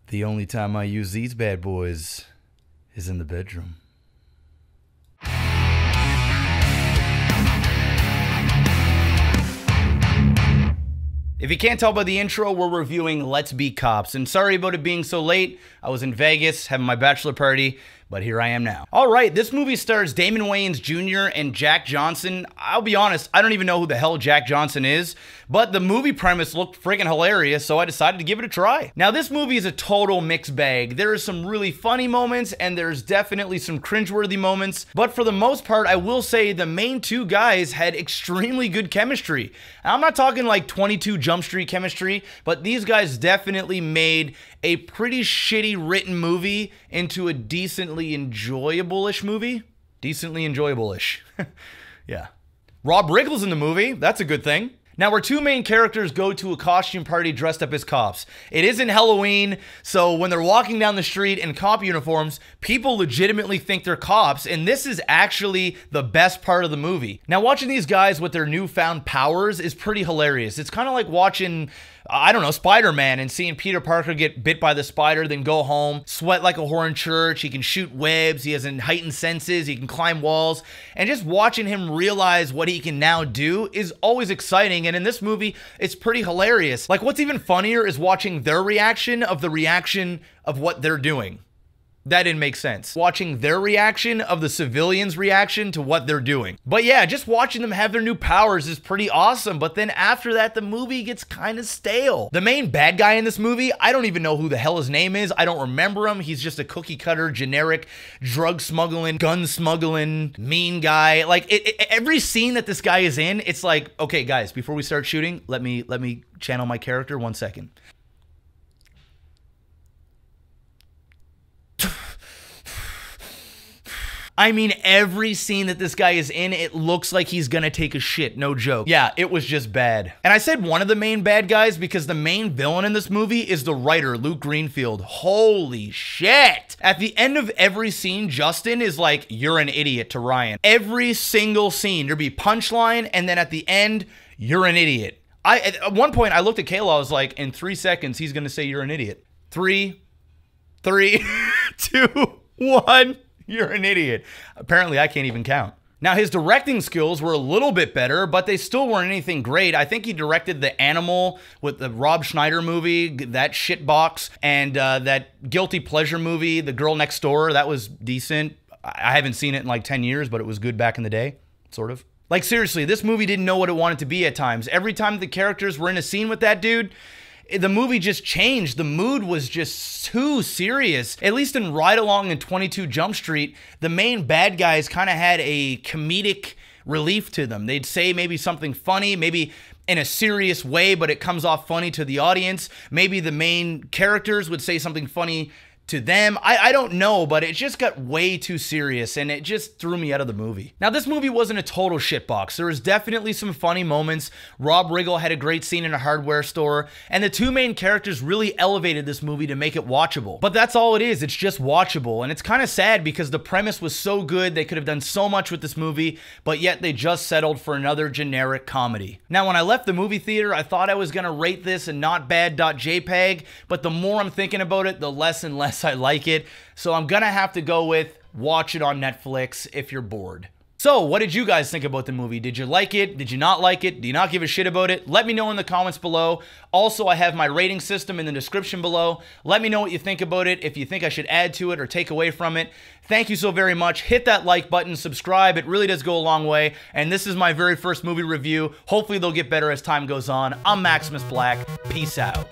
The only time I use these bad boys is in the bedroom. If you can't tell by the intro, we're reviewing Let's Be Cops. And sorry about it being so late. I was in Vegas having my bachelor party, but here I am now. All right, this movie stars Damon Wayans Jr. and Jack Johnson. I'll be honest, I don't even know who the hell Jack Johnson is, but the movie premise looked friggin' hilarious, so I decided to give it a try. Now, this movie is a total mixed bag. There are some really funny moments, and there's definitely some cringeworthy moments, but for the most part, I will say the main two guys had extremely good chemistry. And I'm not talking like 22 Jump Street chemistry, but these guys definitely made a pretty shitty written movie into a decently enjoyable-ish movie. Decently enjoyable-ish. Yeah. Rob Riggle's in the movie. That's a good thing. Now, our two main characters go to a costume party dressed up as cops. It isn't Halloween, so when they're walking down the street in cop uniforms, people legitimately think they're cops, and this is actually the best part of the movie. Now, watching these guys with their newfound powers is pretty hilarious. It's kind of like watching, I don't know, Spider-Man and seeing Peter Parker get bit by the spider, then go home, sweat like a whore in church. He can shoot webs. He has heightened senses. He can climb walls. And just watching him realize what he can now do is always exciting. And in this movie, it's pretty hilarious. Like, what's even funnier is watching their reaction of the reaction of what they're doing. That didn't make sense. Watching their reaction of the civilians' reaction to what they're doing. But yeah, just watching them have their new powers is pretty awesome. But then after that, the movie gets kind of stale. The main bad guy in this movie, I don't even know who the hell his name is. I don't remember him. He's just a cookie cutter, generic, drug smuggling, gun smuggling, mean guy. Like every scene that this guy is in, it's like, okay, guys, before we start shooting, let me channel my character 1 second. I mean, every scene that this guy is in, it looks like he's gonna take a shit, no joke. Yeah, it was just bad. And I said one of the main bad guys because the main villain in this movie is the writer, Luke Greenfield. Holy shit! At the end of every scene, Justin is like, "You're an idiot" to Ryan. Every single scene, there'd be punchline, and then at the end, "You're an idiot." At one point, I looked at Kayla, I was like, in 3 seconds, he's gonna say, "You're an idiot." 3, 2, 1. You're an idiot. Apparently, I can't even count. Now, his directing skills were a little bit better, but they still weren't anything great. I think he directed The Animal with the Rob Schneider movie, that shitbox, and that guilty pleasure movie, The Girl Next Door. That was decent. I haven't seen it in like 10 years, but it was good back in the day, sort of. Like, seriously, this movie didn't know what it wanted to be at times. Every time the characters were in a scene with that dude, the movie just changed. The mood was just too serious. At least in Ride Along and 22 Jump Street, the main bad guys kind of had a comedic relief to them. They'd say maybe something funny, maybe in a serious way, but it comes off funny to the audience. Maybe the main characters would say something funny to them. I don't know, but it just got way too serious and it just threw me out of the movie. Now, this movie wasn't a total shitbox. There was definitely some funny moments. Rob Riggle had a great scene in a hardware store, and the two main characters really elevated this movie to make it watchable. But that's all it is. It's just watchable, and it's kind of sad because the premise was so good. They could have done so much with this movie, but yet they just settled for another generic comedy. Now, when I left the movie theater, I thought I was gonna rate this a not Bad Dot Jpeg, but the more I'm thinking about it, the less and less I like it. So I'm gonna have to go with watch it on Netflix if you're bored. So, what did you guys think about the movie? Did you like it? Did you not like it? Do you not give a shit about it? Let me know in the comments below. Also, I have my rating system in the description below. Let me know what you think about it, if you think I should add to it or take away from it. Thank you so very much. Hit that like button, subscribe. It really does go a long way. And this is my very first movie review. Hopefully, they'll get better as time goes on. I'm MaximusBlack. Peace out.